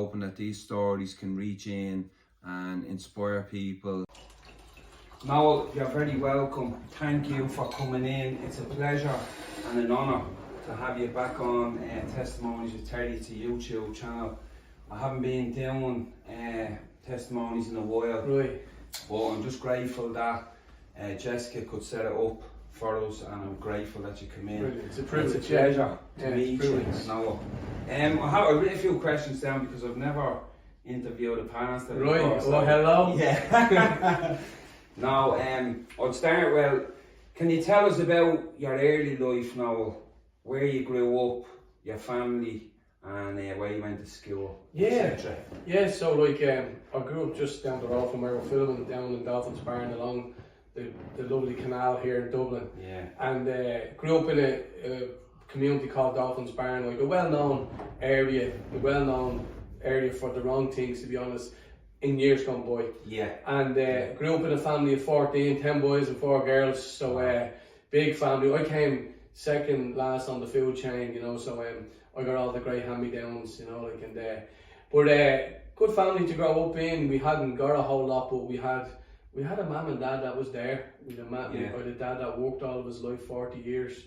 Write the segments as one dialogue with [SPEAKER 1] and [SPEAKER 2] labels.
[SPEAKER 1] hoping that these stories can reach in and inspire people.
[SPEAKER 2] Noel, you're very welcome. Thank you for coming in. It's a pleasure and an honour to have you back on Testimonies with Terry to YouTube channel. I haven't been doing testimonies in a while,
[SPEAKER 3] Right.
[SPEAKER 2] but I'm just grateful that Jessica could set it up for us, and I'm grateful that you come in.
[SPEAKER 3] Brilliant. It's a privilege.
[SPEAKER 2] It's a pleasure to
[SPEAKER 3] Yeah,
[SPEAKER 2] meet you, Noel. I've written a few questions down because I've never interviewed a panelist.
[SPEAKER 3] Right.
[SPEAKER 2] Before, so
[SPEAKER 3] Oh, hello.
[SPEAKER 2] yeah. Now, I'll start. Well, can you tell us about your early life, Noel? Where you grew up, your family, and where you went to school,
[SPEAKER 3] Yeah.
[SPEAKER 2] etc.
[SPEAKER 3] Yeah. So like, I grew up just down the road from where we're filming, down in Dolphins Barn, along the lovely canal here in Dublin.
[SPEAKER 2] Yeah.
[SPEAKER 3] And grew up in a community called Dolphins Barn, like a well-known area for the wrong things, to be honest, in years gone by.
[SPEAKER 2] Yeah.
[SPEAKER 3] And grew up in a family of 14, 10 boys and 4 girls, so big family. I came second last on the food chain, you know, so I got all the great hand-me-downs, you know, like, and but good family to grow up in. We hadn't got a whole lot, but we had a mum and dad that was there. We had a dad that worked all of his life, 40 years.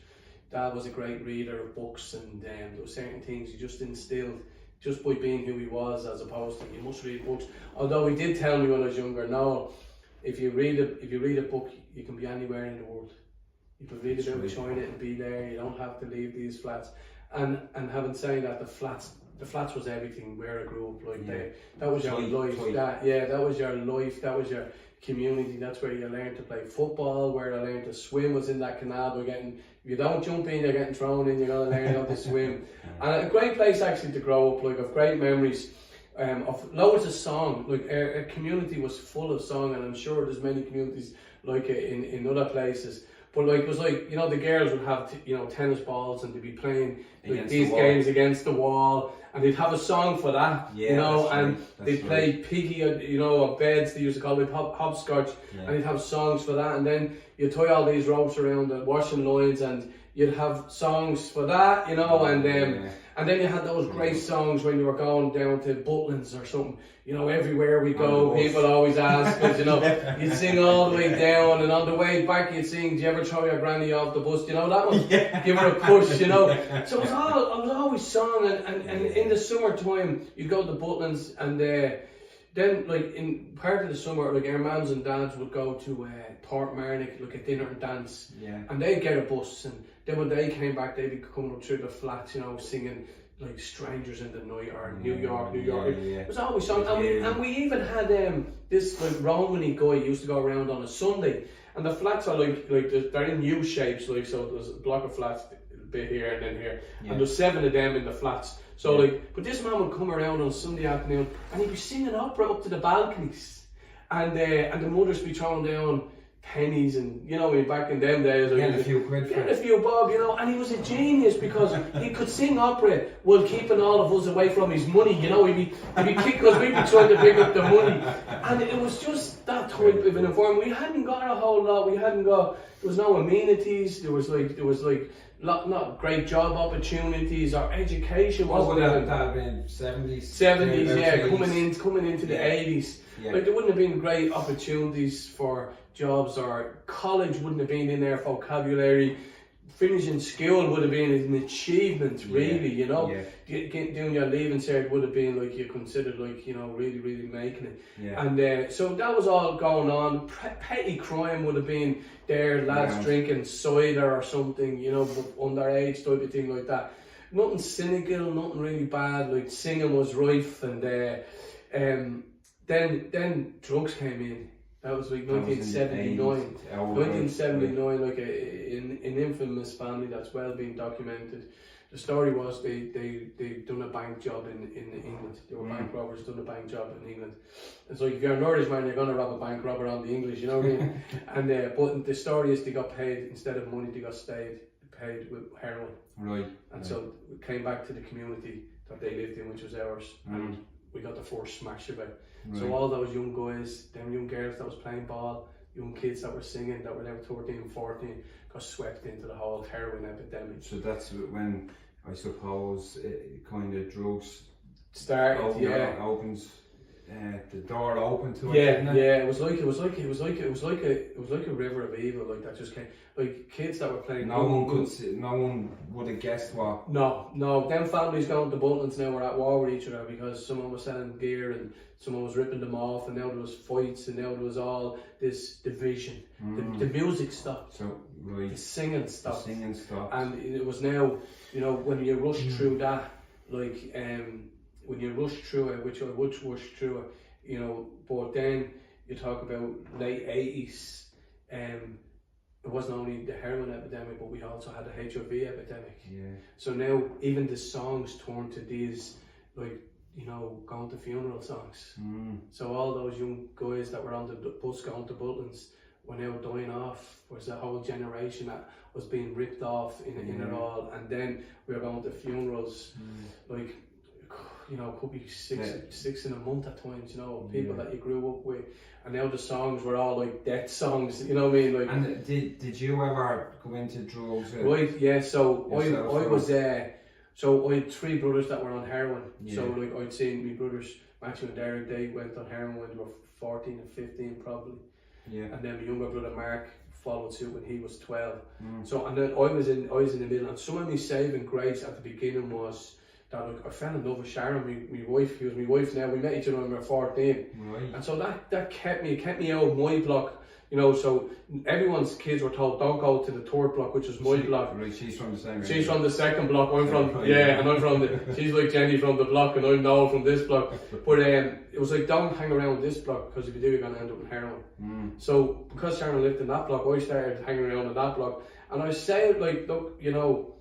[SPEAKER 3] Dad was a great reader of books, and there were certain things he just instilled just by being who he was, as opposed to you must read books. Although he did tell me when I was younger, no, if you read a book, you can be anywhere in the world. You can read about China and be there. You don't have to leave these flats. And having said that, the flats was everything where I grew up. Like that was your life. That was your life. That was your community. That's where you learned to play football. Where I learned to swim was in that canal. If you don't jump in, you're getting thrown in. You're gonna learn how to swim. And a great place actually to grow up. Like, of great memories. Of loads of song. Like our community was full of song, and I'm sure there's many communities like it in other places. But like, it was like, you know, the girls would have tennis balls, and they'd be playing like these games against the wall, and they'd have a song for that, you know, and they'd play piggy, you know, or beds, they used to call it hopscotch, and they'd have songs for that, and then you'd tie all these ropes around the washing lines, and you'd have songs for that, you know, and then you had those great songs when you were going down to Butlins or something. You know, everywhere we go, people always ask us, you know, you'd sing all the way down, and on the way back you'd sing, do you ever throw your granny off the bus? You know, that one, give her a push, you know. So it was always song, and in the summertime, you'd go to Butlins, and then, like, in part of the summer, like, our mums and dads would go to Portmarnock, like a dinner and dance, and they'd get a bus, and then when they came back, they'd be coming up through the flats, you know, singing like Strangers in the Night or New York. It was always songs, and we even had this like Romany guy used to go around on a Sunday, and the flats are like they're in U shapes, like, so there's a block of flats, a bit here and then here, and there's 7 of them in the flats. So like, but this man would come around on Sunday afternoon, and he'd be singing opera up to the balconies, and the mothers be throwing down pennies, and, you know, back in them days, like,
[SPEAKER 1] Getting a few quid for it.
[SPEAKER 3] a few bob, you know, and he was a genius because he could sing opera while keeping all of us away from his money, you know. He'd be kicked because we'd be trying to pick up the money, and it was just that type of an environment. We hadn't got a whole lot. There was no amenities. There was not great job opportunities or education.
[SPEAKER 1] What would that have been? 70s?
[SPEAKER 3] 70s, yeah, coming into the 80s.
[SPEAKER 1] Yeah.
[SPEAKER 3] Like, there wouldn't have been great opportunities for jobs, or college wouldn't have been in their vocabulary. Finishing school would have been an achievement, really, you know. Doing your leaving cert would have been like you considered, like, you know, really, really making it. And so that was all going on. Petty crime would have been there, lads drinking cider or something, you know, underage type of thing like that. Nothing cynical, nothing really bad. Like, singing was rife, and then drugs came in. That was like 1979. 1979, like an infamous family that's well been documented. The story was they done a bank job in England. They were bank robbers, done a bank job in England. It's like, if you're an Irishman, you're going to rob a bank robber on the English, you know what I mean? And but the story is they got paid, instead of money, they got paid with heroin.
[SPEAKER 1] Right.
[SPEAKER 3] And so we came back to the community that they lived in, which was ours, and we got the first smash of it. So all those young guys, them young girls that was playing ball, young kids that were singing, that were now 13, 14, got swept into the whole heroin epidemic.
[SPEAKER 1] So that's when, I suppose, kind of drugs
[SPEAKER 3] started.
[SPEAKER 2] Opens the door open to it.
[SPEAKER 3] Yeah, yeah. It was like a river of evil, like that just came. Like kids that were playing.
[SPEAKER 2] No one would have guessed what.
[SPEAKER 3] No. Them families going to Butlins now were at war with each other because someone was selling gear and someone was ripping them off, and now there was fights, and now there was all this division. The music stopped.
[SPEAKER 2] So right.
[SPEAKER 3] The singing stopped. And it was now, you know, when you rush through that, like when you rush through it, which I would rush through it, you know, but then you talk about late 80s, it wasn't only the heroin epidemic, but we also had the HIV epidemic.
[SPEAKER 2] Yeah.
[SPEAKER 3] So now even the songs turned to these, like, you know, going to funeral songs. So all those young guys that were on the bus going to Butlins were now dying off. There was a whole generation that was being ripped off in it all. And then we were going to funerals, like, you know, could be six in a month at times, you know, people that you grew up with. And now the songs were all like death songs, you know what I mean? Like,
[SPEAKER 2] and did you ever go into drugs?
[SPEAKER 3] Right, yeah, so I was so I had 3 brothers that were on heroin. So like I'd seen my brothers, Matthew and Derek, they went on heroin when they were 14 and 15 probably. Yeah. And then my younger brother Mark followed suit when he was 12. So and then I was in the middle, and some of my saving grace at the beginning was that, like, I fell in love with Sharon, my wife. She was my wife now. We met each other when we were 14. Right. And so that kept me out of my block, you know. So everyone's kids were told, don't go to the 3rd block, which is my block.
[SPEAKER 2] Right, she's from the same.
[SPEAKER 3] She's from the 2nd block. I'm from and I'm from she's like Jenny from the block, and I'm Noel from this block. But it was like, don't hang around this block, because if you do, you're gonna end up in heroin. So because Sharon lived in that block, I started hanging around in that block, and I said, like, look, you know,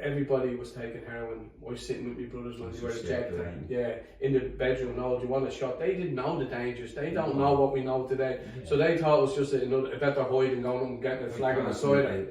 [SPEAKER 3] everybody was taking heroin. I was sitting with my brothers when they were ejected. Yeah, in the bedroom. No, do you want a shot? They didn't know the dangers. They don't know what we know today. So they thought it was just a better hide and going and getting a flag on the side.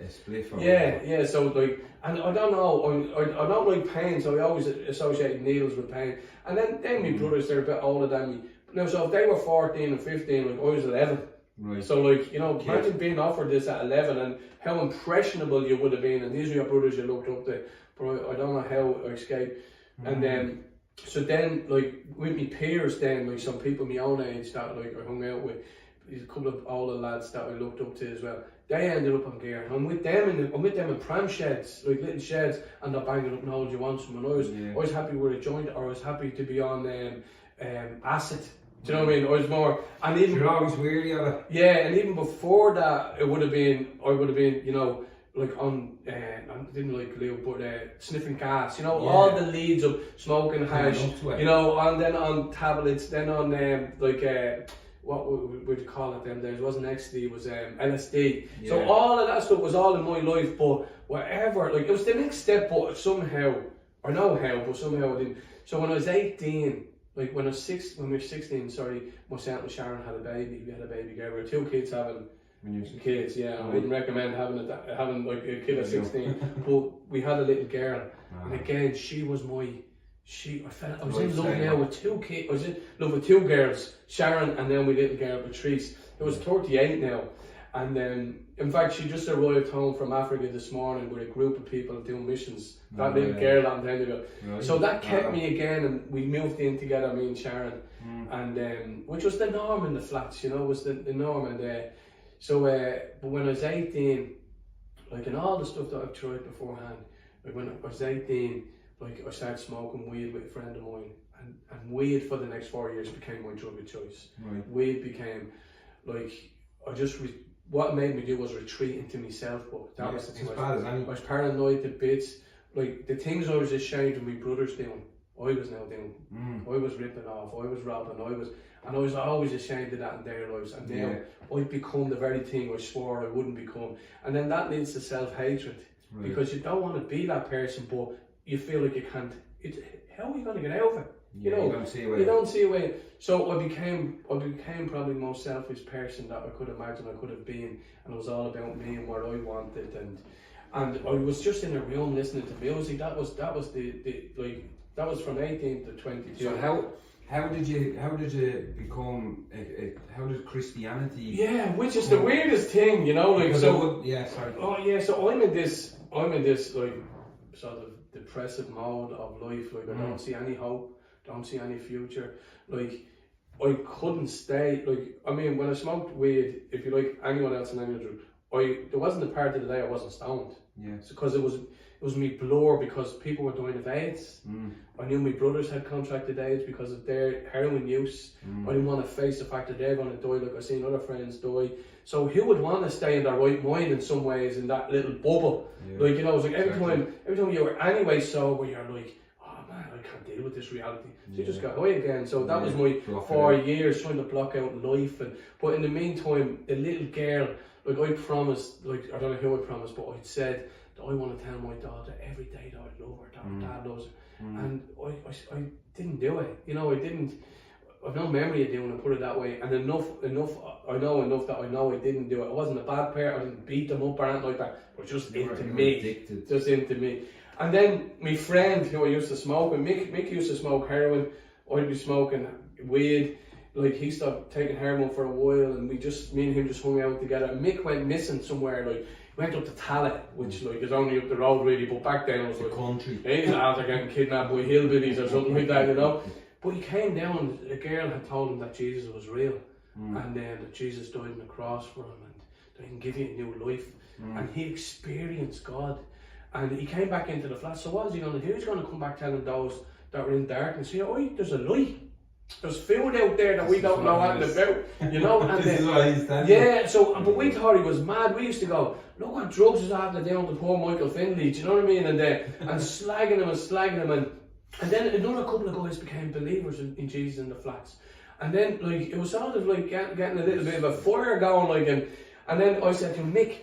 [SPEAKER 3] Yeah. So like, and I don't know. I don't like pain, so I always associate needles with pain. And then my brothers, they're a bit older than me. Now, so if they were 14 and 15, like I was 11. Right. So like, you know, imagine being offered this at 11 and how impressionable you would have been, and these are your brothers you looked up to, but I don't know how I escaped. And then, so then, like, with me peers then, like some people my own age that like I hung out with, a couple of older lads that I looked up to as well, they ended up on gear. I'm with them in pram sheds, like little sheds, and they're banging up, no, do you want some? And I was happy with a joint, or I was happy to be on acid. Do you know what I mean? I was more, and even
[SPEAKER 2] you're always weary of it.
[SPEAKER 3] Yeah, and even before that, I would have been, you know, like on, I didn't like glue, but sniffing gas. You know, all the leads of smoking hash. You know, and then on tablets, then on what would you call it? Them days wasn't ecstasy, it was LSD. Yeah. So all of that stuff was all in my life, but whatever, like it was the next step, but somehow, I know how, but somehow I didn't. So when I was 18. Like when we were 16, myself and Sharon had a baby. We had a baby girl. We were 2 kids having kids. Yeah, I wouldn't recommend having like a kid at 16. But we had a little girl, and again, she was my. I was in love now with 2 kids. I was in love with 2 girls, Sharon, and then my little girl Patrice. It was 38 now, and in fact, she just arrived home from Africa this morning with a group of people doing missions. That little girl that I'm telling you about. So that kept me again, and we moved in together, me and Sharon, and which was the norm in the flats, you know, was the norm. And but when I was 18, like in all the stuff that I've tried beforehand, like when I was 18, like I started smoking weed with a friend of mine, and weed for the next 4 years became my drug of choice. Right. Weed became like what it made me do was retreat into myself, but that was the thing. I was paranoid to bits. Like the things I was ashamed of my brothers doing, I was now doing. I was ripping off, I was robbing, and I was always ashamed of that in their lives. And now I've become the very thing I swore I wouldn't become. And then that leads to self-hatred, because you don't want to be that person, but you feel like you can't. How are you going to get out of it? You know, you don't see a way. So I became probably the most selfish person that I could imagine I could have been, and it was all about me and what I wanted, and I was just in a room listening to music. That was that was from 18 to 22.
[SPEAKER 2] So how did you become? How did Christianity?
[SPEAKER 3] Yeah, which is the weirdest thing, you know. Like
[SPEAKER 2] So I'm in this
[SPEAKER 3] like sort of depressive mode of life. Like, I don't see any hope, don't see any future. Like, I couldn't stay. Like, I mean, when I smoked weed, if you like anyone else in any drug, there wasn't a part of the day I wasn't stoned.
[SPEAKER 1] Yeah.
[SPEAKER 3] Because it was me blur, because people were dying of AIDS. I knew my brothers had contracted AIDS because of their heroin use. I didn't want to face the fact that they're going to die like I've seen other friends die. So who would want to stay in their right mind in some ways, in that little bubble? Yeah. Like, you know, it was like every time you were anyway sober, you're like, oh man, I can't deal with this reality. So you just got high again. So that was my 4 years trying to block out life. But in the meantime, the little girl, like I promised, like I don't know who I promised, but I said that I want to tell my daughter every day that I love her, that her dad loves her. And I didn't do it. You know, I've no memory of doing it, put it that way. And enough, I know enough that I know I didn't do it. I wasn't a bad parent, I didn't beat them up or anything like that, but just into me. Addicted. Just into me. And then my friend who I used to smoke with, Mick used to smoke heroin, I'd be smoking weed. Like, he stopped taking heroin for a while, and me and him just hung out together. And Mick went missing somewhere, like, went up to Tallaght, which like is only up the road really, but back then it was like
[SPEAKER 1] country.
[SPEAKER 3] These lads are getting kidnapped by hillbillies or something like that, you know. But he came down, a girl had told him that Jesus was real, and then that Jesus died on the cross for him, and that he can give you a new life. And he experienced God, and he came back into the flat. So what is he going to do? He's going to come back telling those that were in darkness, you know, oh, there's a light. There's food out there that we don't know anything about, you know. And
[SPEAKER 1] this is what he's telling
[SPEAKER 3] yeah, so, but we thought he was mad. We used to go, look what drugs is after down to poor Michael Finley, do you know what I mean? And slagging him, and then another couple of guys became believers in Jesus in the flats. And then, like, it was sort of like getting a little bit of a fire going, like, and then I said to him, Mick,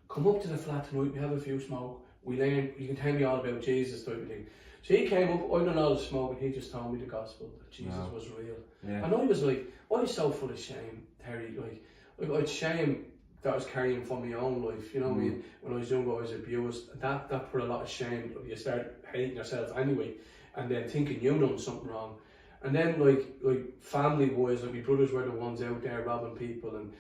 [SPEAKER 3] come up to the flat tonight, we have a few smoke, we learn, you can tell me all about Jesus type of thing. So he came up, I don't know the smoke, and he just told me the gospel, that Jesus was real. Yeah. And I was so full of shame, Terry, like I'd shame that I was carrying for my own life, you know what I mean? When I was younger, I was abused, that put a lot of shame. You start hating yourself anyway, and then thinking you done something wrong. And then like family-wise, like my brothers were the ones out there robbing people and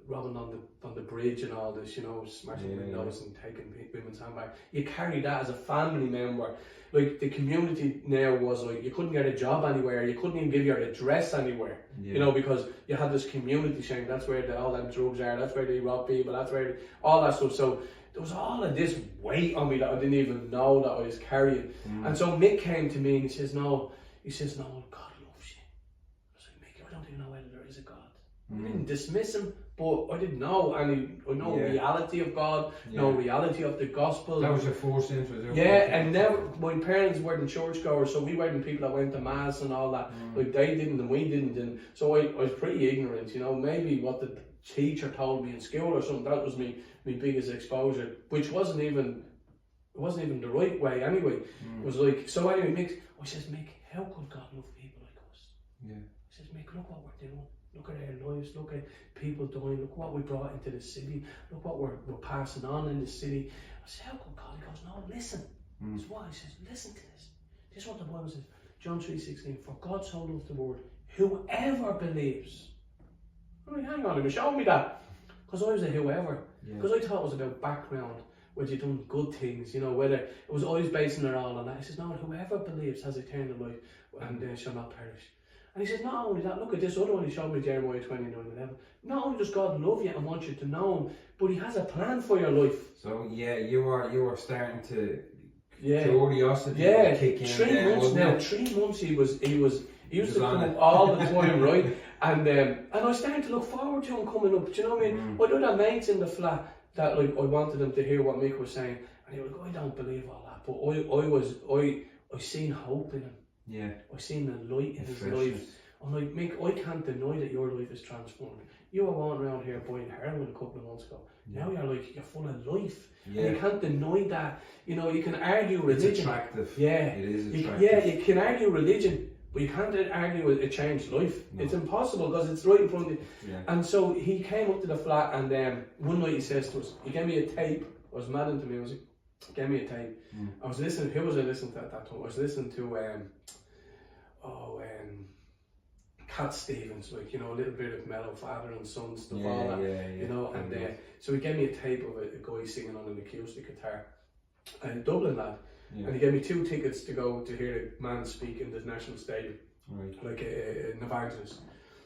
[SPEAKER 3] robbing on the bridge and all this, you know, smashing windows and taking women's handbags. You carry that as a family member. Like, the community now was like, you couldn't get a job anywhere, you couldn't even give your address anywhere, you know, because you had this community shame. That's where all them drugs are, that's where they rob people, that's where all that stuff. So there was all of this weight on me that I didn't even know that I was carrying. And so Mick came to me and he says, no, God loves you. I was like, Mick, I don't even know whether there is a God. I didn't dismiss him, but I didn't know reality of God, no reality of the gospel.
[SPEAKER 2] That was your first introduction.
[SPEAKER 3] Yeah, and never, my parents weren't churchgoers, so we weren't people that went to mass and all that. Like, they didn't and we didn't, and so I was pretty ignorant, you know. Maybe what the teacher told me in school or something, that was my biggest exposure, which wasn't even the right way anyway. It was like, so anyway, Mick, I says, Mick, how could God love people like us? Yeah. I says, Mick, look what we're doing. Look at our lives, look at people dying, look what we brought into the city, look what we're passing on in the city. I said, how come God? He goes, no, listen. That's why. He says, listen to this. This is what the Bible says. John 3:16, for God so loved the world, whoever believes. I mean, hang on a minute, show me that. Because I was a whoever. Because I thought it was about background, whether you've done good things, you know, whether it was always basing it all on that. He says, no, whoever believes has eternal life and shall not perish. And he says, not only that, look at this other one he showed me, Jeremiah 29:11. Not only does God love you and want you to know him, but he has a plan for your life.
[SPEAKER 1] So yeah, you were starting to curiosity kick in.
[SPEAKER 3] 3 months now. 3 months he used to come up all the time, right? And I was starting to look forward to him coming up. Do you know what I mean? But other mates in the flat that, like, I wanted them to hear what Mick was saying, and he was like, I don't believe all that, but I seen hope in him. Yeah, I seen the light in his life. I'm like, Mick, I can't deny that your life is transformed. You were walking around here buying heroin a couple of months ago. Now you're full of life. And you can't deny that. You know, you can argue religion.
[SPEAKER 1] It's attractive.
[SPEAKER 3] Yeah,
[SPEAKER 1] it is attractive.
[SPEAKER 3] You can argue religion, but you can't argue a changed life. No. It's impossible because it's right in front of you. Yeah. And so he came up to the flat, and one night he says to us, he gave me a tape. I was mad into music. Gave me a tape. I was listening. Who was I listening to at that time? I was listening to Cat Stevens, like, you know, a little bit of mellow father and son stuff, all that, you know. And so he gave me a tape of a guy singing on an acoustic guitar, a Dublin lad. And he gave me 2 tickets to go to hear the man speak in the National Stadium, like an evangelist.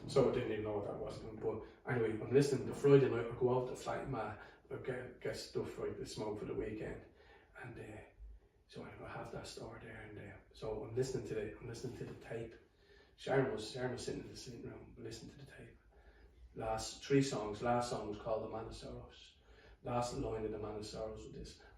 [SPEAKER 3] So I didn't even know what that was. But anyway, I'm listening the Friday night. I go out to flight my get stuff right to smoke for the weekend, and so I have that store there, and so I'm listening to the tape. Sharon was sitting in the sitting room listening to the tape. Last song was called The Man of Sorrows. Last line of The Man of Sorrows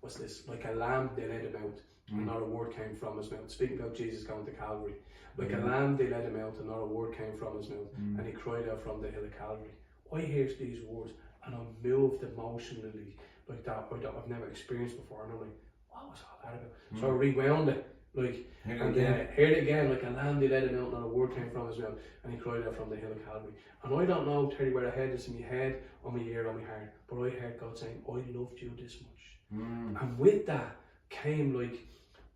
[SPEAKER 3] was this, like a lamb they led him out, and not a word came from his mouth. Speaking about Jesus going to Calvary. Like a lamb they led him out, and not a word came from his mouth, and he cried out from the hill of Calvary. I hear these words, and I'm moved emotionally like that I've never experienced before, and I'm like, what was all that about? So I rewound it, like, heard it again, like a lamb they led him out, and not a word came from his mouth, and he cried out from the hill of Calvary. And I don't know, Terry, where I heard this in my head, on my ear, on my heart, but I heard God saying, I loved you this much. And with that came, like,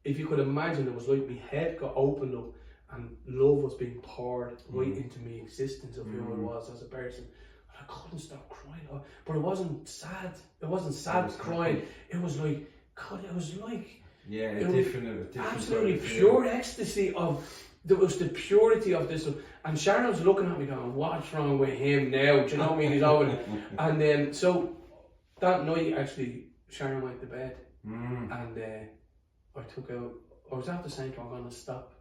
[SPEAKER 3] if you could imagine, it was like my head got opened up, and love was being poured right into my existence of who I was as a person. And I couldn't stop crying. But it wasn't sad. It wasn't sad crying. It was like, God, it was like...
[SPEAKER 1] Yeah, a different
[SPEAKER 3] absolutely pure ecstasy of... There was the purity of this. And Sharon was looking at me going, what's wrong with him now? Do you know what I mean? He's over. And then, so that night, actually, Sharon went to bed. And I took out... I was after saying to her, I'm going to stop.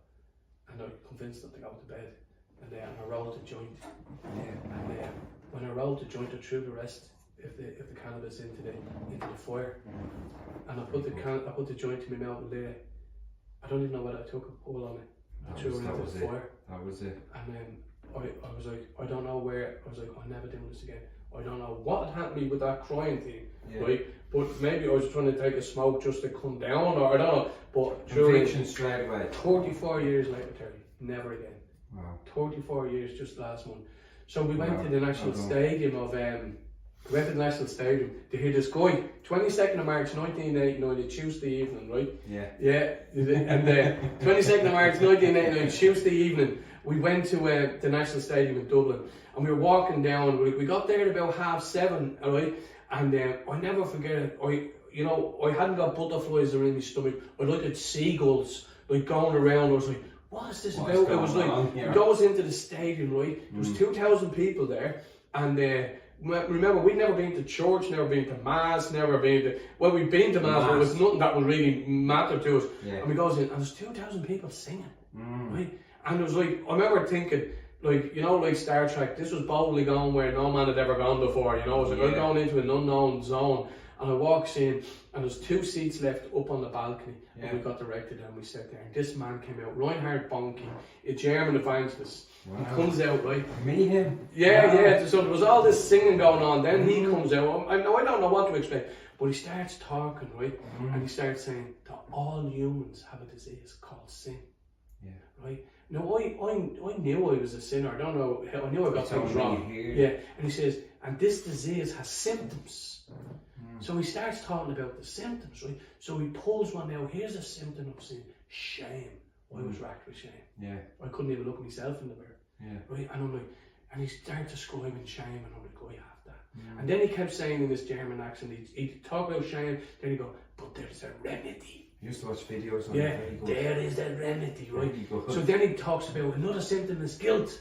[SPEAKER 3] And I convinced her to go to bed, and I rolled the joint. And when I rolled the joint, I threw the rest of the cannabis into the fire, and I put the joint in my mouth and lit it. I don't even know whether I took a pull on it. I threw it into the fire.
[SPEAKER 1] That was it.
[SPEAKER 3] And then I was like, I don't know where. I was like, I'm never doing this again. I don't know what had happened to me with that crying thing, right? But maybe I was trying to take a smoke just to come down, or I don't know. But
[SPEAKER 1] conviction straight away.
[SPEAKER 3] 34 years later, Terry, never again.
[SPEAKER 1] Wow.
[SPEAKER 3] 34 years just last month. So we went to the National Stadium of to hear this guy. 22nd of March 1989, a Tuesday evening, right?
[SPEAKER 1] Yeah.
[SPEAKER 3] Yeah. And 22nd of March 1989, Tuesday evening, we went to the National Stadium in Dublin, and we were walking down. We got there at about 7:30, all right? And I never forget it. I hadn't got butterflies around my stomach. I looked at seagulls like going around. I was like, what is this about? It was like, it goes into the stadium, right? There was 2,000 people there, and remember, we'd never been to church, never been to mass, never been to, well, we'd been to mass, but it was nothing that would really matter to us. And we goes in, and there's 2,000 people singing, right? And it was like, I remember thinking, like, like Star Trek, this was boldly going where no man had ever gone before, It was like, I'm going into an unknown zone. And I walks in, and there's 2 seats left up on the balcony, and we got directed, and we sat there. And this man came out, Reinhard Bonnke, a German evangelist. He comes out, right?
[SPEAKER 1] Me, him?
[SPEAKER 3] Yeah. So there was all this singing going on. Then he comes out. I don't know what to expect, but he starts talking, right? And he starts saying that all humans have a disease called sin. Right? Now, I knew I was a sinner. I don't know. I knew I got things wrong. Yeah. And he says, and this disease has symptoms. So he starts talking about the symptoms, right? So he pulls one out. Here's a symptom of sin: shame. I was racked with shame. Yeah. I couldn't even look at myself in the mirror. Yeah. Right? And I'm like, and he started describing shame, and I'm like, I have that. And then he kept saying in his German accent, he'd talk about shame, then he'd go, but there's a remedy.
[SPEAKER 1] I used to watch videos on
[SPEAKER 3] it. There is a remedy, right? So then he talks about another symptom is guilt.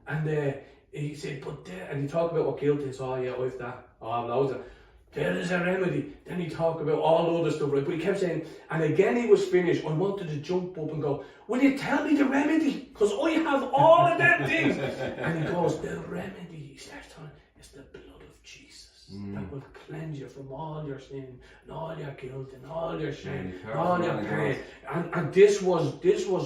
[SPEAKER 3] And he said, and he talked about what guilt is. Oh yeah, I've that. Oh, I've loads of. There is a remedy. Then he talked about all the other stuff, right? But he kept saying, and again he was finished. I wanted to jump up and go, will you tell me the remedy? Because I have all of them things. And he goes, the remedy, he starts telling, is the blood of Jesus. That will cleanse you from all your sin, and all your guilt, and all your shame, and all your pain. And this was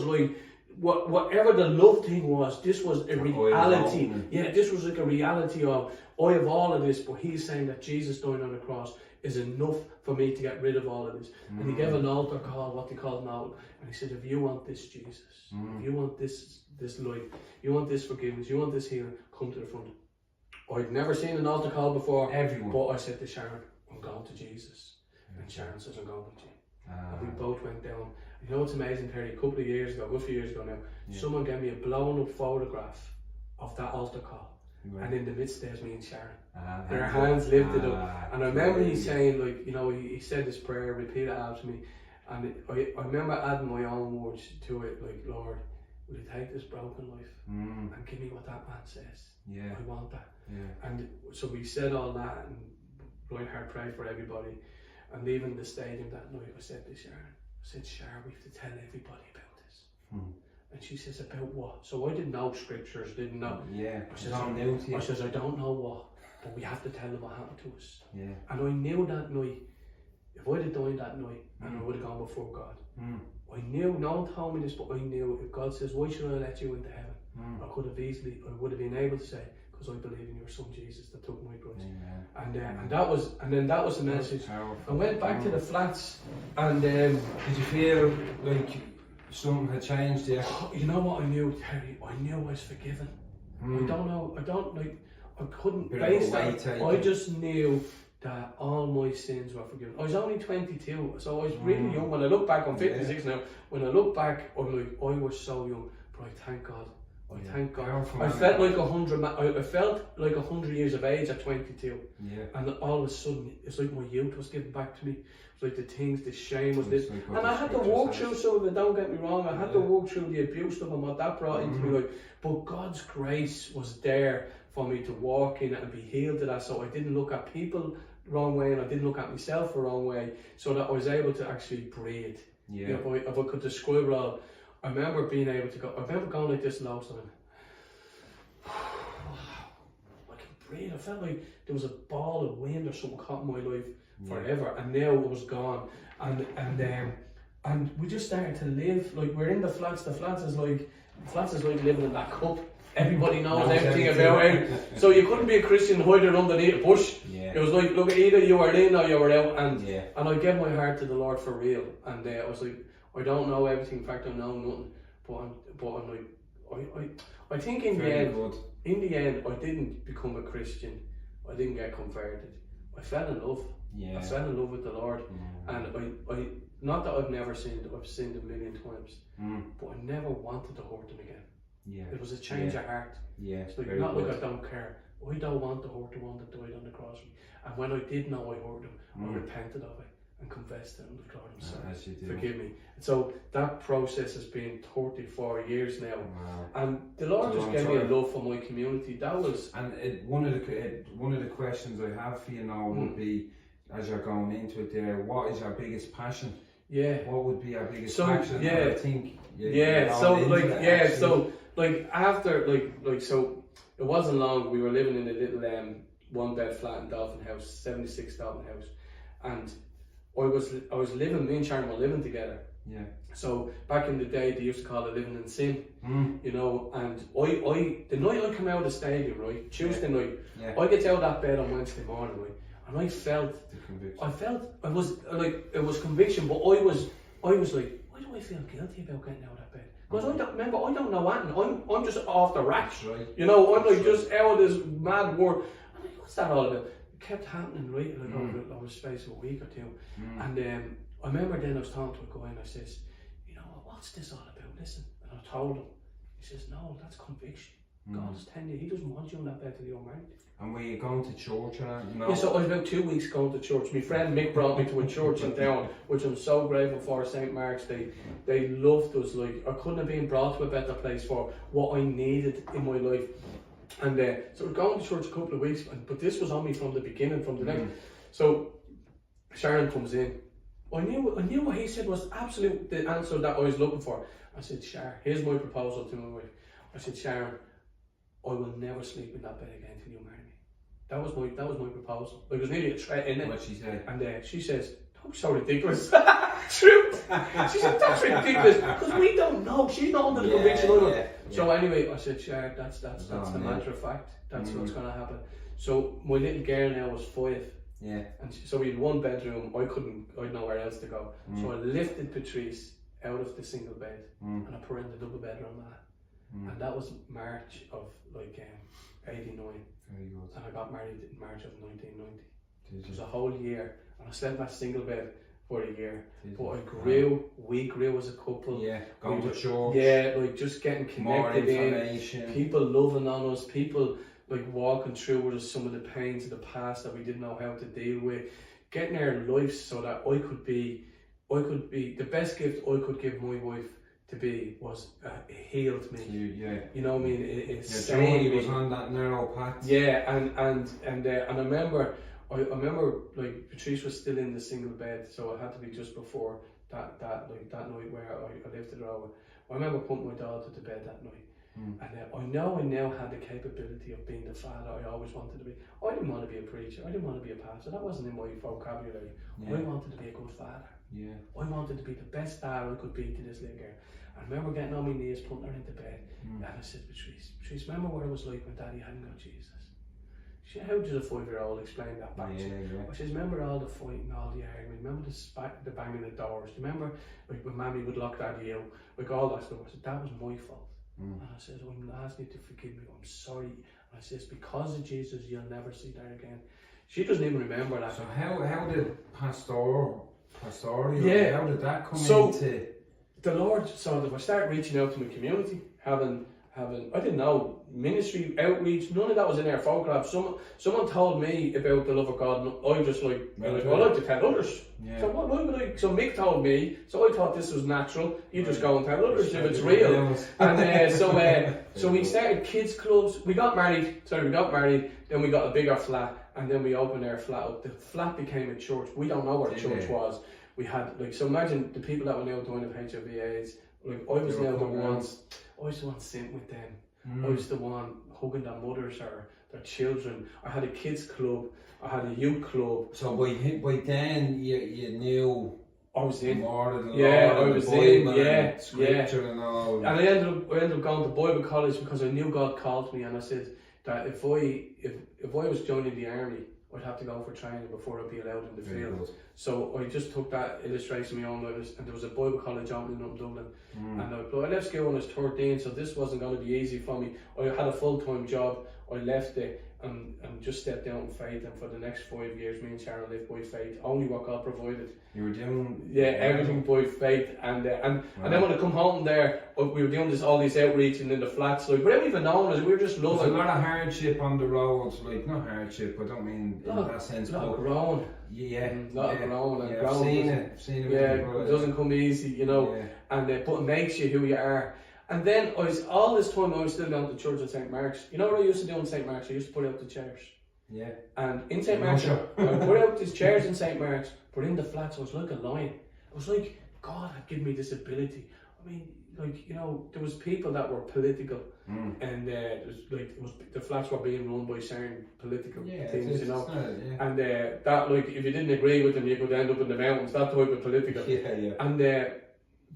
[SPEAKER 3] like, whatever the love thing was, this was a reality. Yeah, this was like a reality of, I have all of this, but he's saying that Jesus dying on the cross is enough for me to get rid of all of this. And he gave an altar call, what they call an altar, and he said, if you want this Jesus, if you want this life, you want this forgiveness, you want this healing, come to the front. I'd never seen an altar call before, but I said to Sharon, I'm going to Jesus. And Sharon says, I'm going with you. And we both went down. You know what's amazing, Terry? A couple of years ago, a good few years ago now, someone gave me a blown up photograph of that altar call. And in the midst there's me and Sharon. And her hands lifted up. And I remember he saying, like, he said this prayer, repeat it after me. And I remember adding my own words to it, like, Lord, will you take this broken life and give me what that man says?
[SPEAKER 1] Yeah.
[SPEAKER 3] I want that.
[SPEAKER 1] Yeah.
[SPEAKER 3] And so we said all that and right heart pray for everybody. And leaving the stadium that night, I said to Sharon, Sharon, we have to tell everybody about this. And she says, about what? So I didn't know scriptures, didn't know.
[SPEAKER 1] Yeah.
[SPEAKER 3] I says, I don't know what, but we have to tell them what happened to us.
[SPEAKER 1] Yeah.
[SPEAKER 3] And I knew that night, if I'd have died that night, and I would have gone before God, I knew, no one told me this, but I knew if God says, why should I let you into heaven? I would have been able to say, because I believe in your son Jesus that took my place. And that was the message. I went back to the flats, and
[SPEAKER 2] did you feel like something had changed there?
[SPEAKER 3] You know what I knew, Terry? I knew I was forgiven. I couldn't base that. I just knew that all my sins were forgiven. I was only 22, so I was really young. When I look back, I'm 56 now. When I look back, I'm like, I was so young, but I thank God. Thank God. I felt like 100 years of age at 22.
[SPEAKER 1] Yeah.
[SPEAKER 3] And all of a sudden, it's like my youth was given back to me. It's like the shame was this. Like and I had to walk through some of it, don't get me wrong. I had to walk through the abuse stuff and what that brought into my life. But God's grace was there for me to walk in it and be healed to that. So I didn't look at people the wrong way and I didn't look at myself the wrong way. So that I was able to actually breathe.
[SPEAKER 1] Yeah.
[SPEAKER 3] You know, if I could describe it all. I remember being able to go, I remember going like this loads of time. I can breathe. I felt like there was a ball of wind or something caught in my life forever, and now it was gone. And we just started to live like we're in the flats. The flats is like living in that cup. Everybody knows everything about it. So you couldn't be a Christian hiding underneath a bush.
[SPEAKER 1] Yeah.
[SPEAKER 3] It was like, look, either you were in or you were out. And I gave my heart to the Lord for real. And I was like, I don't know everything. In fact, I know nothing. But I'm like, I think in the end, I didn't become a Christian. I didn't get converted. I fell in love.
[SPEAKER 1] Yeah.
[SPEAKER 3] I fell in love with the Lord. And I not that I've never sinned. I've sinned a million times. But I never wanted to hurt them again.
[SPEAKER 1] Yeah.
[SPEAKER 3] It was a change of heart.
[SPEAKER 1] Yeah.
[SPEAKER 3] It's like, not like I don't care. I don't want to hurt the one that died on the cross for me. And when I did know I hurt him, I repented of it and confessed it and like, Lord, I'm sorry. Forgive me. And so that process has been 34 years now.
[SPEAKER 1] Wow.
[SPEAKER 3] And the Lord just gave me a love for my community. That was.
[SPEAKER 1] And one of the questions I have for you now would be, as you're going into it there, what is your biggest passion?
[SPEAKER 3] Yeah.
[SPEAKER 1] What would be our biggest passion?
[SPEAKER 3] Yeah.
[SPEAKER 1] I think.
[SPEAKER 3] So it wasn't long. We were living in a little one bed flat in Dolphin House, 76 Dolphin House, and I was living. Me and Sharon were living together.
[SPEAKER 1] Yeah.
[SPEAKER 3] So back in the day, they used to call it living in sin. You know, and the night I come out of the stadium, right, Tuesday night, I get out of that bed on Wednesday morning, right, and I felt it was conviction, but I was like, why do I feel guilty about getting out of that bed? Because I don't know anything. I'm just off the rack.
[SPEAKER 1] Right.
[SPEAKER 3] You know, I'm like just out of this mad world. I'm like, what's that all about? It kept happening, right, over the space of a week or two. And I remember then I was talking to a guy and I says, you know, what's this all about? Listen. And I told him. He says, no, that's conviction. God is telling you, he doesn't want you in that bed till you're married.
[SPEAKER 1] And were you going to church?
[SPEAKER 3] Yeah, so I was about 2 weeks going to church. My friend Mick brought me to a church in town, which I'm so grateful for, St. Mark's. They loved us. Like, I couldn't have been brought to a better place for what I needed in my life. And so we're going to church a couple of weeks, but this was on me from the beginning, from the next. So Sharon comes in. I knew what he said was absolute the answer that I was looking for. I said, Sharon, here's my proposal to my wife. I said, Sharon, I will never sleep in that bed again until you marry me. That was my proposal. Like, it was nearly a threat in it.
[SPEAKER 1] What she said?
[SPEAKER 3] And she says, "Don't be so ridiculous." True. She said, "That's ridiculous," because we don't know. She's not under the conviction either. So anyway, I said, "Sharon, that's the matter of fact. That's what's going to happen." So my little girl now was 5.
[SPEAKER 1] Yeah.
[SPEAKER 3] And so we had one bedroom. I had nowhere else to go. So I lifted Patrice out of the single bed and I put her in the double bedroom mat. And that was March of 89.
[SPEAKER 1] Very good.
[SPEAKER 3] And I got married in March of 1990.
[SPEAKER 1] It
[SPEAKER 3] was a whole year. And I slept in that single bed for a year. But I grew, we grew as a couple.
[SPEAKER 1] Yeah, going to church.
[SPEAKER 3] Yeah, like just getting connected
[SPEAKER 1] more information.
[SPEAKER 3] in. People loving on us. People like walking through with us some of the pains of the past that we didn't know how to deal with. Getting our lives so that I could be I could be, the best gift I could give my wife to be was healed me. You know what I mean? It's
[SPEAKER 1] journey was on that narrow path.
[SPEAKER 3] Yeah, and I remember, like Patrice was still in the single bed, so it had to be just before that night where I lifted her over. I remember putting my daughter to bed that night. And I know I now had the capability of being the father I always wanted to be. I didn't want to be a preacher. I didn't want to be a pastor. That wasn't in my vocabulary. I wanted to be a good father. I wanted to be the best dad I could be to this little girl. I remember getting on my knees, putting her into bed, and I said, Patrice, remember what it was like when Daddy hadn't got Jesus? She said, how does a 5-year-old explain that back to you? I said, remember all the fighting, all the arguing, remember the banging the doors, remember like when Mammy would lock Daddy out, like all that stuff. I said, that was my fault. And I said, I'm asking you to forgive me, I'm sorry. And I said, because of Jesus, you'll never see that again. She doesn't even remember that.
[SPEAKER 1] So how did pastoral, how did that come into?
[SPEAKER 3] The Lord, so if I start reaching out to my community, having I didn't know, ministry, outreach, none of that was in our photograph. Someone told me about the love of God, and I just I like to tell others. So what would I? So Mick told me, so I thought this was natural. You just go and tell others if it's real. And so we started kids clubs. We got married. Then we got a bigger flat, and then we opened our flat up. The flat became a church. We don't know where the church was. We had so imagine the people that were now dying of HIV/AIDS. Like I was the one sitting with them. I was the one hugging their mothers or their children. I had a kids club. I had a youth club.
[SPEAKER 1] So by then you knew
[SPEAKER 3] I was in.
[SPEAKER 1] More of the
[SPEAKER 3] I was
[SPEAKER 1] Bible
[SPEAKER 3] in.
[SPEAKER 1] Scripture and all.
[SPEAKER 3] And I ended up going to Bible college because I knew God called me, and I said that if I was joining the army, I'd have to go for training before I'd be allowed in the field. So I just took that illustration of my own life, and there was a Bible college opening up in Dublin. And I left school when I was 13, so this wasn't going to be easy for me. I had a full-time job. I left it and just stepped out in faith, and for the next 5 years me and Sharon lived by faith, only what God provided.
[SPEAKER 1] You were doing
[SPEAKER 3] everything by faith, and then when I come home there, we were doing all these outreaching in the flats, like without even knowing us, we were just loving.
[SPEAKER 1] There's a lot of hardship on the roads, like not hardship, I don't mean in that sense,
[SPEAKER 3] but
[SPEAKER 1] growing.
[SPEAKER 3] Of growing and
[SPEAKER 1] growing.
[SPEAKER 3] I've
[SPEAKER 1] seen it.
[SPEAKER 3] It doesn't come easy, you know, and but it makes you who you are. And then all this time I was still going to church in St. Mark's. You know what I used to do in St. Mark's? I used to put out the chairs.
[SPEAKER 1] Yeah.
[SPEAKER 3] And in St. Mark's, I put out these chairs in St. Mark's, but in the flats, I was like a lion. It was like God had given me this ability. I mean, like, you know, there was people that were political, and the flats were being run by certain political things, you know. And that, like, if you didn't agree with them, you could end up in the mountains. That type of political. And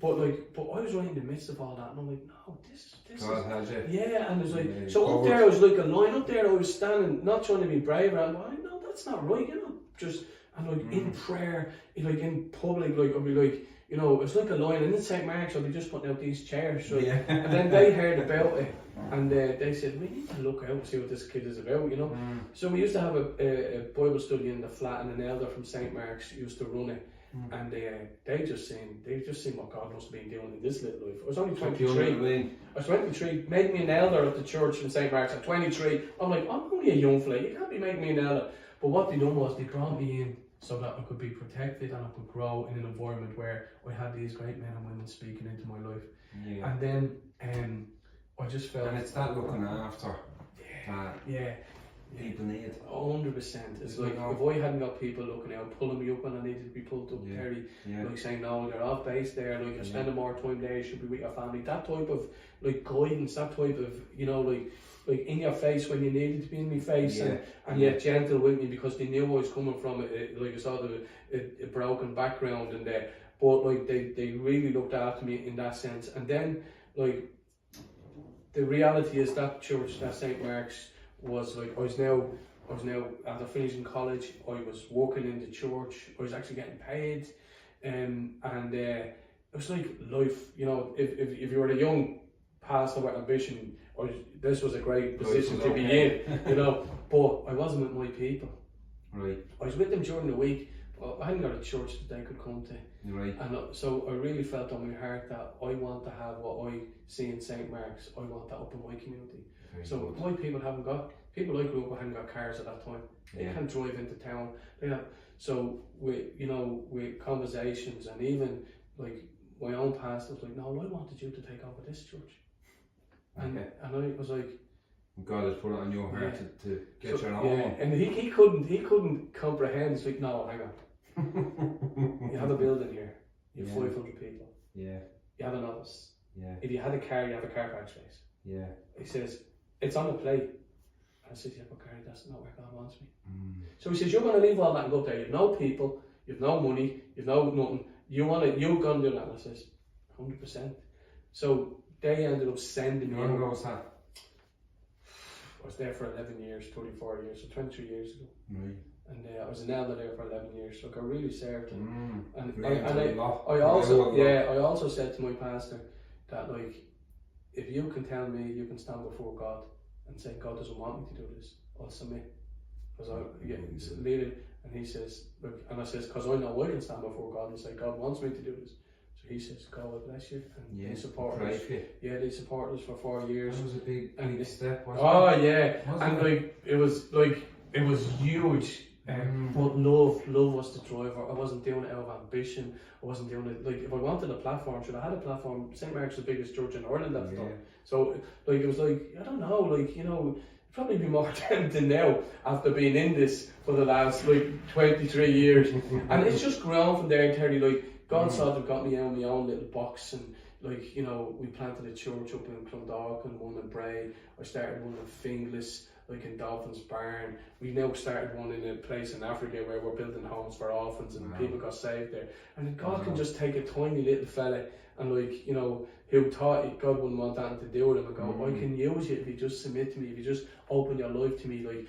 [SPEAKER 3] but I was right in the midst of all that, and I'm like, no, this
[SPEAKER 1] God had you.
[SPEAKER 3] Yeah, and it was like, so up there I was like a lion. Up there I was standing, not trying to be brave, and I'm like, no, that's not right, you know. Just and like in prayer, like in public, like I'd be like, you know, it's like a lion. And in St. Mark's, I'd be just putting out these chairs, right? And then they heard about it, and they said, we need to look out and see what this kid is about, you know. So we used to have a Bible study in the flat, and an elder from St. Mark's used to run it. And they just seen what God must have been doing in this little life. I was only 23. I was 23, made me an elder at the church in St. Mark's at 23. I'm like, I'm only a young fella, you can't be making me an elder. But what they done was they brought me in so that I could be protected and I could grow in an environment where I had these great men and women speaking into my life. And then I just felt...
[SPEAKER 1] And it's that looking after that people need.
[SPEAKER 3] 100%. It's like, if I hadn't got people looking out, pulling me up when I needed to be pulled up, Terry, like saying, no, you're off base there, like you're spending more time there, you should be with your family. That type of like guidance, that type of, you know, like in your face when you needed to be in my face, and yet gentle with me, because they knew I was coming from like a sort of a broken background, and but like they really looked after me in that sense. And then like the reality is that church, that St. Mark's, was like, I was now after finishing college, I was working in the church, I was actually getting paid, and it was like life, you know. If you were a young pastor with ambition, this was a great position to be in, you know. But I wasn't with my people.
[SPEAKER 1] Right.
[SPEAKER 3] I was with them during the week, but I hadn't got a church that they could come to.
[SPEAKER 1] Right.
[SPEAKER 3] And so I really felt on my heart that I want to have what I see in St. Mark's. I want that up in my community. So my people haven't got people I grew up with hadn't got cars at that time. They can't drive into town. So with conversations, and even like my own pastor was like, no, I wanted you to take over this church. And I was like,
[SPEAKER 1] God has put it on your heart to get your own.
[SPEAKER 3] Yeah, and he couldn't comprehend. It's like, no, hang on. You have a building here. You have 500 people.
[SPEAKER 1] Yeah.
[SPEAKER 3] You have an office.
[SPEAKER 1] Yeah.
[SPEAKER 3] If you had a car, you have a car park space.
[SPEAKER 1] Yeah.
[SPEAKER 3] He says, it's on the plate. I said, yeah, but Gary, that's not where God wants me. So he says, you're going to leave all that and go up there. You've no people, you've no money, you've no nothing. You're going to do that. And I says, 100%. So they ended up sending me.
[SPEAKER 1] How long ago was that?
[SPEAKER 3] I was there for 11 years, 34 years, so 23 years ago.
[SPEAKER 1] Right.
[SPEAKER 3] And I was an elder there for 11 years, so I really served him. And
[SPEAKER 1] I
[SPEAKER 3] also said to my pastor that, like, if you can tell me you can stand before God and say God doesn't want me to do this, I'll submit. Because I lead it, and he says, look, and I says, because I know I can stand before God and say God wants me to do this. So he says, God bless you, and they supported us. Yeah, they supported us for 4 years.
[SPEAKER 1] That was a big step, wasn't
[SPEAKER 3] it?
[SPEAKER 1] Yeah,
[SPEAKER 3] and it was huge. But love was the driver. I wasn't doing it out of ambition. I wasn't doing it like, if I wanted a platform, should I had a platform? St. Mark's the biggest church in Ireland at the time. So like, it was like, I don't know, like, you know, probably be more tempting now after being in this for the last like 23 years. And it's just grown from there entirely. Like, God sort of got me out of my own little box, and like, you know, we planted a church up in Clondalkin and one in Bray. I started one in Finglas, like in Dolphin's Barn. We now started one in a place in Africa where we're building homes for orphans, and people got saved there. And God can just take a tiny little fella and, like, you know, who thought God wouldn't want that to do with him, and go, I can use you if you just submit to me, if you just open your life to me. Like,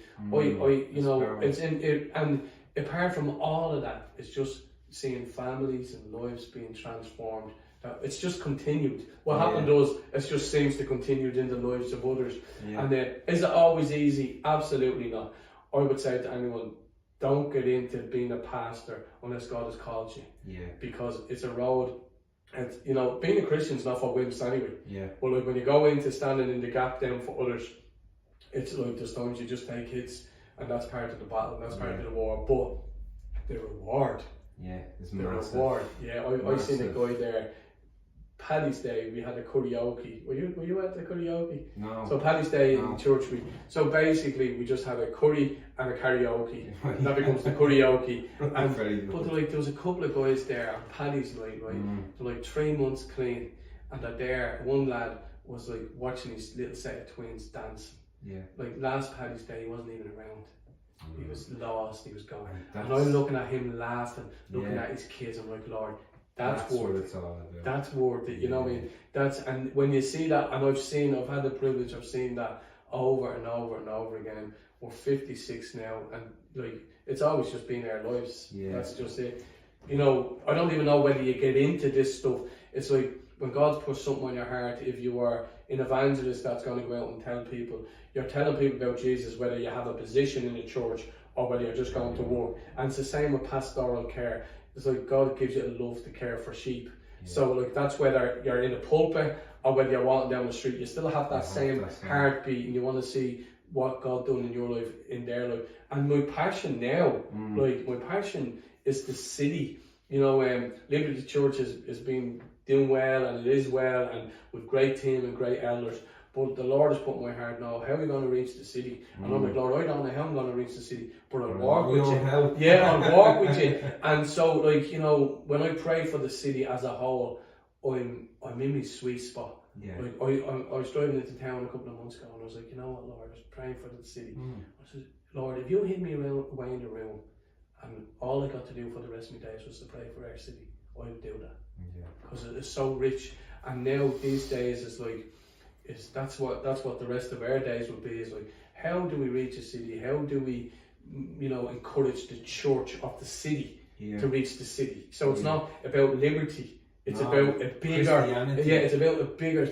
[SPEAKER 3] you know, it's in it. And apart from all of that, it's just seeing families and lives being transformed. It's just continued. What happened does, it just seems to continue in the lives of others. And is it always easy? Absolutely not. I would say to anyone, don't get into being a pastor unless God has called you. Because it's a road. And, you know, being a Christian is not for wimps anyway. But like, when you go into standing in the gap down for others, it's like there's times you just take hits, and that's part of the battle, that's part of the war. But the reward.
[SPEAKER 1] It's
[SPEAKER 3] the
[SPEAKER 1] massive.
[SPEAKER 3] reward. I seen a guy there. Paddy's Day, we had a karaoke. Were you at the karaoke?
[SPEAKER 1] No.
[SPEAKER 3] So Paddy's Day in church, so basically we just have a curry and a karaoke. And that becomes the karaoke. And but like, there was a couple of guys there on Paddy's night, right? They're like 3 months clean, and they're there. One lad was like watching his little set of twins dance. Like last Paddy's Day, he wasn't even around. He was lost. He was gone. And I'm looking at him laughing, looking at his kids. I'm like, Lord, that's worth it. That's worth it. You know what I mean? And when you see that, and I've had the privilege of seeing that over and over and over again. We're 56 now, and like, it's always just been our lives. That's just it. You know, I don't even know whether you get into this stuff. It's like, when God's put something on your heart, if you are an evangelist that's going to go out and tell people, you're telling people about Jesus, whether you have a position in the church or whether you're just going to work. And it's the same with pastoral care. It's like, God gives you a love to care for sheep. So like, that's whether you're in a pulpit or whether you're walking down the street, you still have that same heartbeat, and you want to see what God done in your life, in their life. And my passion now, like, my passion is the city. You know, Liberty Church has been doing well, and it is well, and with great team and great elders. But the Lord has put in my heart now, how are we going to reach the city? And I'm like, Lord, I don't know how I'm going to reach the city, but I'll walk with you. I'll walk with you. And so, like, you know, when I pray for the city as a whole, I'm in my sweet spot. Like, I was driving into town a couple of months ago, and I was like, you know what, Lord, I was praying for the city. I said, Lord, if you hid me away in the room, and all I got to do for the rest of my days was to pray for our city, I would do that. Because it is so rich. And now these days, it's like, that's what the rest of our days will be, is like, how do we reach a city? How do we, you know, encourage the church of the city to reach the city? So it's not about liberty. It's about a bigger, it's about a bigger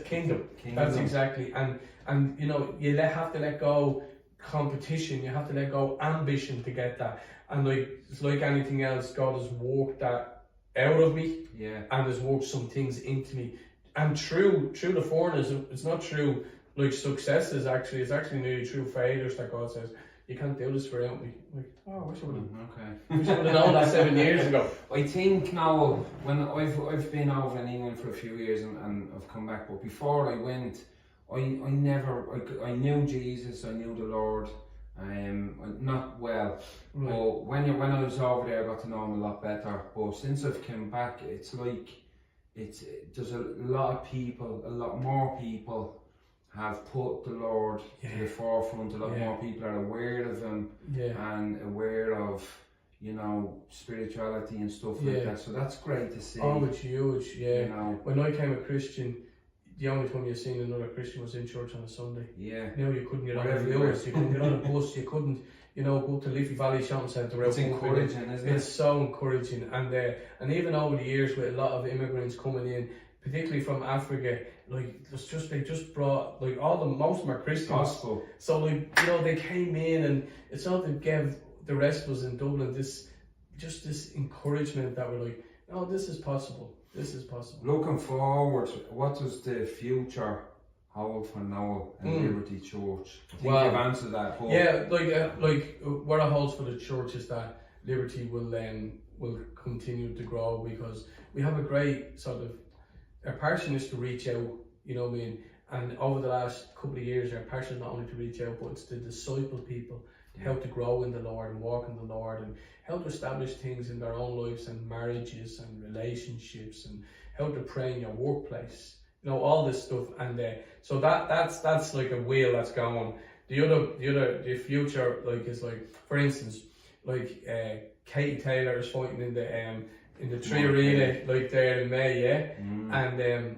[SPEAKER 3] kingdom. That's exactly. And you know, you have to let go competition. You have to let go ambition to get that. And like, it's like anything else, God has worked that out of me, and has worked some things into me. And through the foreigners, it's not through like success is actually, it's actually nearly through failures that God says, you can't do this without me. Like, oh, I wish I would have known that 7 years ago.
[SPEAKER 1] I think now, when I've been over in England for a few years and I've come back, but before I went, I knew Jesus, I knew the Lord, not well,
[SPEAKER 3] Right.
[SPEAKER 1] but when I was over there, I got to know him a lot better. But since I've come back, it's like there's a lot more people have put the Lord to the forefront. A lot more people are aware of him and aware of, you know, spirituality and stuff like that. So that's great to see.
[SPEAKER 3] Oh, it's huge,
[SPEAKER 1] You know.
[SPEAKER 3] When I became a Christian, the only time you seen another Christian was in church on a Sunday.
[SPEAKER 1] Yeah.
[SPEAKER 3] Now you couldn't get on the bus, you couldn't get on a bus, you couldn't, you know, go to Leafy Valley Shopping Centre.
[SPEAKER 1] It's encouraging, isn't it?
[SPEAKER 3] It's so encouraging, and even over the years with a lot of immigrants coming in, particularly from Africa, like they just brought, like, most of them are Christians.
[SPEAKER 1] Gospel.
[SPEAKER 3] So, like, you know, they came in, and it's not to give the rest of us in Dublin this encouragement that we're like, no, this is possible. This is possible.
[SPEAKER 1] Looking forward, what does the future hold for Noel and Liberty Church? I think you've answered that. But
[SPEAKER 3] yeah, like what it holds for the church is that Liberty will continue to grow, because we have a great sort of, our passion is to reach out, you know what I mean? And over the last couple of years, our passion is not only to reach out, but it's to disciple people, to help to grow in the Lord and walk in the Lord, and help to establish things in their own lives and marriages and relationships, and how to pray in your workplace. You know, all this stuff. And so that's like a wheel that's going. The future, like, is like, for instance, like Katie Taylor is fighting in the Tree Arena, like, there in May, and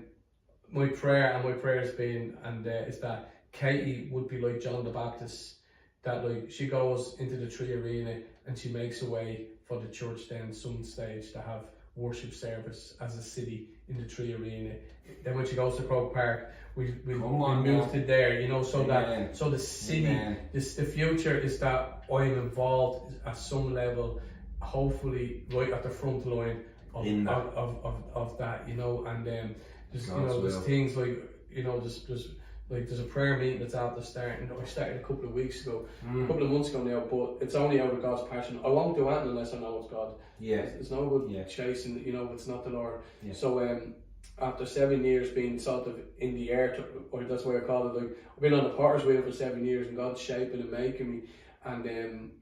[SPEAKER 3] my prayer has been, is that Katie would be like John the Baptist, that, like, she goes into the Tree Arena and she makes a way for the church then some stage to have worship service as a city in the Tree Arena. Then when she goes to Croke Park, we move to there, you know, so the city, the future is that I'm involved at some level, hopefully right at the front line of that, you know. And there's, you know, there's things like, you know, there's a prayer meeting that's after starting. I started a couple of weeks ago, a couple of months ago now, but it's only out of God's passion. I won't do anything unless I know it's God. Yeah. It's no good chasing, you know, it's not the Lord. Yeah. So after 7 years being sort of in the air, or that's what I call it, like, I've been on the potter's wheel for 7 years, and God's shaping and making me, and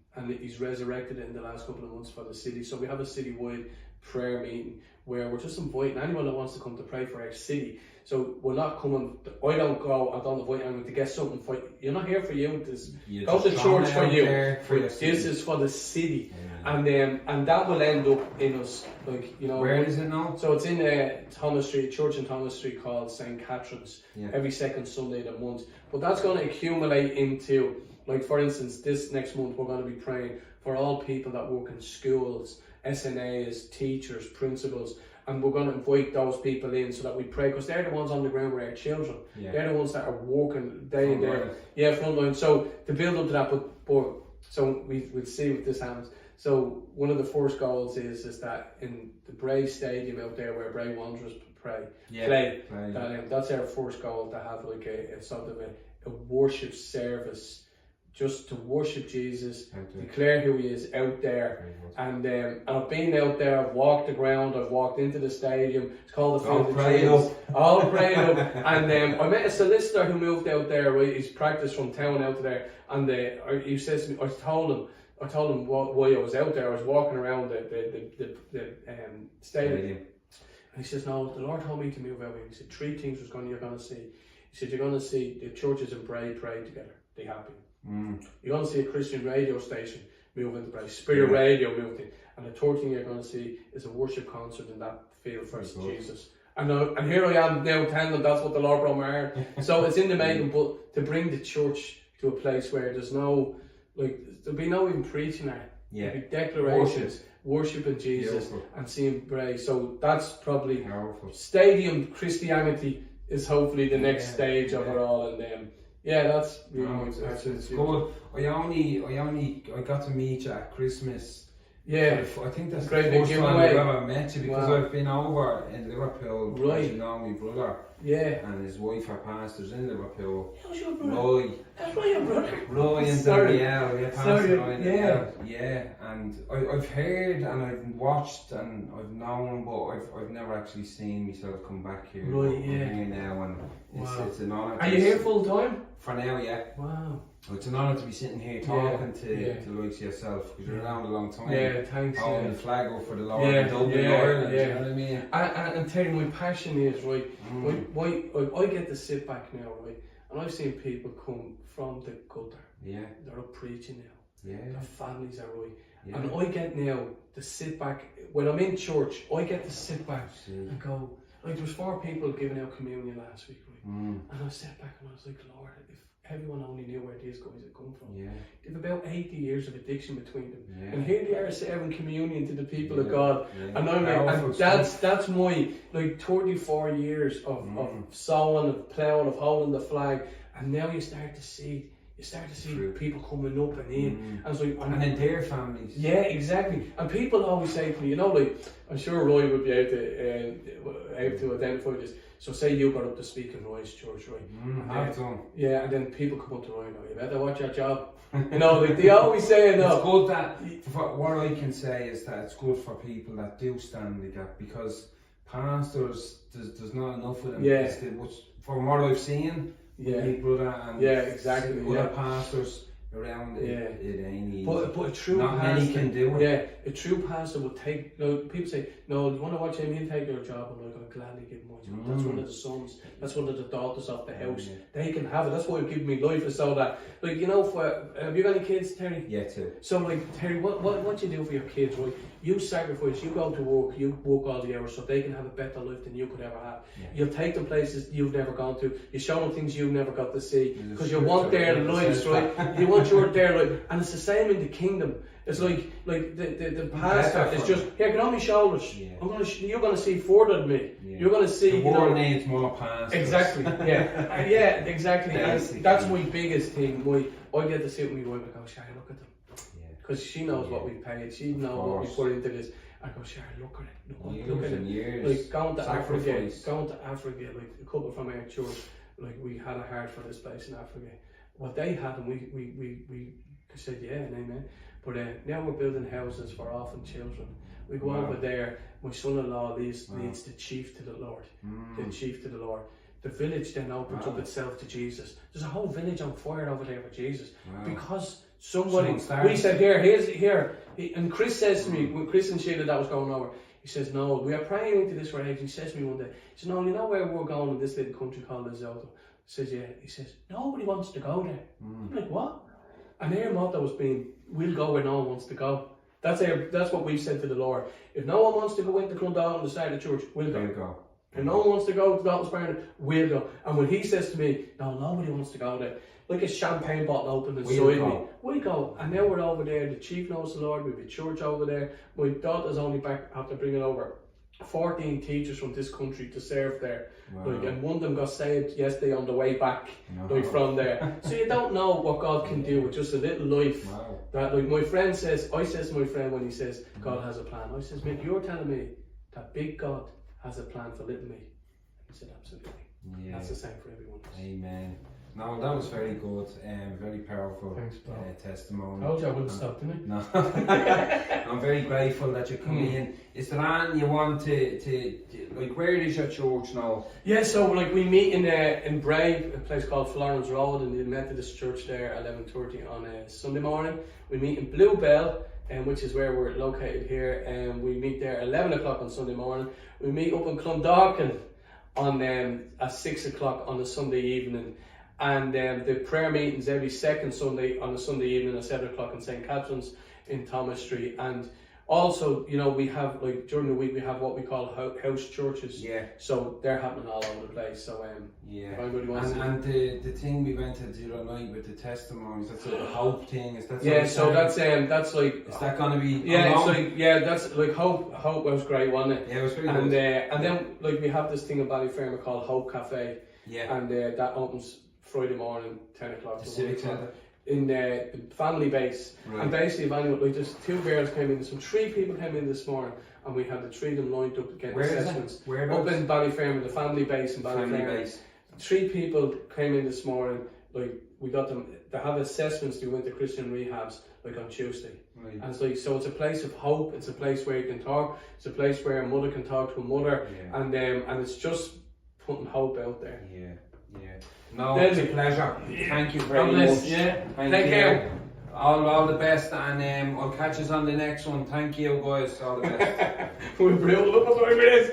[SPEAKER 3] He's resurrected it in the last couple of months for the city. So we have a citywide prayer meeting where we're just inviting anyone that wants to come to pray for our city. So we're not coming, I don't invite anyone to get something for you. You're not here for you. Go to church for you. This is for the city. And that will end up in us, like, you know.
[SPEAKER 1] Where is it now?
[SPEAKER 3] So it's in Thomas Street, church in Thomas Street called St. Catherine's, every second Sunday of the month. But that's going to accumulate into, like, for instance, this next month we're going to be praying for all people that work in schools, SNAs, teachers, principals, and we're going to invite those people in so that we pray, because they're the ones on the ground with our children. They're the ones that are working day in day. Frontline. So to build up to that, but so we'll see if this happens. So one of the first goals is that in the Bray Stadium out there where Bray Wanderers play, that's our first goal, to have like a sort of a worship service, just to worship Jesus, declare who He is out there. And I've been out there, I've walked the ground, I've walked into the stadium. It's called the Field of Dreams. All prayed up. And I met a solicitor who moved out there, right? He's practiced from town out there. And he says to me, I told him why I was out there. I was walking around the stadium. And he says, no, the Lord told me to move out here. He said, 3 things you're going to see. He said, you're going to see the churches in Bray pray together. They happen. You're going to see a Christian radio station move into Bray. Spirit Radio moved in. And the third thing you're going to see is a worship concert in that field for Jesus. And here I am now telling them that's what the Lord brought my heart. So it's in the making, but to bring the church to a place where there's no, like, there'll be no even preaching there. There'll be declarations, worshiping Jesus and seeing Bray. So that's probably stadium Christianity is hopefully the next stage of it all. And that's really
[SPEAKER 1] it's good. I got to meet you at Christmas. I think that's
[SPEAKER 3] great,
[SPEAKER 1] the first time I've ever met you, because I've been over in Liverpool, you know, my brother.
[SPEAKER 3] Yeah.
[SPEAKER 1] and his wife are pastors in Liverpool.
[SPEAKER 3] How's your brother?
[SPEAKER 1] Roy.
[SPEAKER 3] That's my brother.
[SPEAKER 1] Roy and
[SPEAKER 3] Sorry.
[SPEAKER 1] Danielle, yeah, Pastor
[SPEAKER 3] Sorry,
[SPEAKER 1] Roy and
[SPEAKER 3] yeah.
[SPEAKER 1] Danielle. Yeah, and I've heard and I've watched and I've known, but I've never actually seen myself come back here.
[SPEAKER 3] Right,
[SPEAKER 1] I'm
[SPEAKER 3] yeah.
[SPEAKER 1] here now, and it's an honour.
[SPEAKER 3] Are you here full time?
[SPEAKER 1] For now, yeah.
[SPEAKER 3] Wow.
[SPEAKER 1] It's an honour to be sitting here talking to the likes of yourself, because you're around a long time.
[SPEAKER 3] Yeah, thanks.
[SPEAKER 1] Holding the flag up for the Lord
[SPEAKER 3] Yeah,
[SPEAKER 1] in Dublin,
[SPEAKER 3] yeah,
[SPEAKER 1] Ireland,
[SPEAKER 3] yeah.
[SPEAKER 1] you know what I mean?
[SPEAKER 3] And Terry, my passion is, right, I get to sit back now, right, and I've seen people come from the gutter.
[SPEAKER 1] Yeah.
[SPEAKER 3] They're up preaching now.
[SPEAKER 1] Yeah.
[SPEAKER 3] Their families are right.
[SPEAKER 1] Yeah.
[SPEAKER 3] And I get now to sit back, when I'm in church, I get to sit back and go, like there was 4 people giving out communion last week, right? And I sat back and I was like, Lord, if everyone only knew where these guys had come from.
[SPEAKER 1] Yeah.
[SPEAKER 3] They've about 80 years of addiction between them.
[SPEAKER 1] Yeah.
[SPEAKER 3] And here they are serving communion to the people of God.
[SPEAKER 1] Yeah.
[SPEAKER 3] And I'm like, and that's my like 34 years of sowing, of ploughing, of holding the flag. And now you start to see people coming up and in. And, so,
[SPEAKER 1] and in their families.
[SPEAKER 3] Yeah, exactly. And people always say to me, you know, like, I'm sure Roy would be able to identify this. So say you got up to speak in Roy's church, right?
[SPEAKER 1] I've done.
[SPEAKER 3] Yeah, and then people come up to Roy and go, you better watch your job. You know, like they always say, no.
[SPEAKER 1] It's good that, what I can say is that it's good for people that do stand the gap, because pastors, there's not enough of them.
[SPEAKER 3] Yeah.
[SPEAKER 1] From what I've seen, Big Brother and
[SPEAKER 3] exactly.
[SPEAKER 1] other pastors around it ain't easy.
[SPEAKER 3] But a true
[SPEAKER 1] not
[SPEAKER 3] pastor,
[SPEAKER 1] many can do it.
[SPEAKER 3] Yeah, a true pastor will take. You know, people say, "No, you want to watch him? He'll take your job." I'm like, "I'll gladly give mine." That's one of the sons. That's one of the daughters of the house. They can have it. That's why I've given me life, is so that, like, you know, have you got any kids, Terry?
[SPEAKER 1] Yeah, too.
[SPEAKER 3] So, like, Terry, what you do for your kids, right? You sacrifice. You go to work. You work all the hours so they can have a better life than you could ever have. Yeah. You'll take them places you've never gone to. You show them things you've never got to see, because you want their lives, right? You want their life, and it's the same in the kingdom. It's like the pastor is just, here, get on my shoulders. Yeah. You're gonna see further than me. Yeah. You're gonna see.
[SPEAKER 1] The world needs more pastors.
[SPEAKER 3] Exactly. Yeah. Yeah. Exactly. And that's my biggest thing. I get to sit with my wife and go, Sherry, look at them. Because she knows what we paid. She knows what we put into this. I go, Sherry, look at it. Look at it.
[SPEAKER 1] Years.
[SPEAKER 3] Like going to Africa. Like a couple from our church. Like we had a heart for this place in Africa. What they had, and we said, yeah, and amen. But now we're building houses for orphan children. We go over there. My son-in-law leads the chief to the Lord. The chief to the Lord. The village then opens up itself to Jesus. There's a whole village on fire over there for Jesus, because somebody. We said here, and Chris says to me, when Chris and Sheila that was going over, he says, "No, we are praying into this for age." He says to me one day, he says, "No, you know where we're going in this little country called Lesotho?" He says, "Yeah." He says, "Nobody wants to go there." I'm like, "What?" And their motto was being, "We'll go where no one wants to go." That's what we've said to the Lord. If no one wants to go into Clondalkin and decide the church, we'll go. If no one wants to go to Dalton's Barn, we'll go. And when he says to me, "No, nobody wants to go there," like a champagne bottle open inside me, we go. And now we're over there. The chief knows the Lord. We have a church over there. My daughter's only back after bringing over 14 teachers from this country to serve there. Like, and one of them got saved yesterday on the way back from there. So you don't know what God can do with just a little life. That, like, my friend says, I says to my friend when he says God has a plan, I says, "Mate, you're telling me that big God has a plan for little me?" He said, "Absolutely." Yeah. That's the same for everyone else.
[SPEAKER 1] Amen. No, that was very good and very powerful.
[SPEAKER 3] Thanks,
[SPEAKER 1] testimony.
[SPEAKER 3] I told you I wouldn't stop, didn't I?
[SPEAKER 1] No. I'm very grateful that you come in. Is there anything you want to like, where is your church now?
[SPEAKER 3] Yeah, so like we meet in Bray, a place called Florence Road, in the Methodist Church there, 11:30 on a Sunday morning. We meet in Bluebell, which is where we're located here, and we meet there 11 o'clock on Sunday morning. We meet up in Clondalkin on at 6 o'clock on a Sunday evening. And the prayer meetings every second Sunday on a Sunday evening at 7 o'clock in St. Catherine's in Thomas Street. And also, you know, we have, like, during the week we have what we call house churches. Yeah. So they're happening all over the place. So
[SPEAKER 1] yeah.
[SPEAKER 3] If anybody wants
[SPEAKER 1] and the thing we went to the other night with the testimonies, that's like the hope thing. Is that?
[SPEAKER 3] Yeah. So that's like.
[SPEAKER 1] Is that gonna be?
[SPEAKER 3] Yeah. It's like, yeah. That's like hope. Hope was great, wasn't it?
[SPEAKER 1] Yeah, it was very good.
[SPEAKER 3] And then, like, we have this thing in Ballyfermot called Hope Cafe. Yeah. And that opens Friday morning, 10 o'clock.
[SPEAKER 1] The Civic Centre.
[SPEAKER 3] in the family base, and basically, like just 2 girls came in, some 3 people came in this morning, and we had the 3 of them lined up to get assessments.
[SPEAKER 1] Where
[SPEAKER 3] up in Ballyfermot, the family base in Ballyfermot. 3 people came in this morning, like we got them. They have assessments due into Christian rehabs like on Tuesday.
[SPEAKER 1] Right.
[SPEAKER 3] And it's like, so it's a place of hope. It's a place where you can talk. It's a place where a mother can talk to a mother, and it's just putting hope out there.
[SPEAKER 2] No, it's a pleasure. Thank you very much.
[SPEAKER 3] Yeah.
[SPEAKER 2] Take
[SPEAKER 3] care.
[SPEAKER 2] All the best, and I'll catch us on the next one. Thank you, guys. All the best.
[SPEAKER 3] We're brutal. Look at 5 minutes.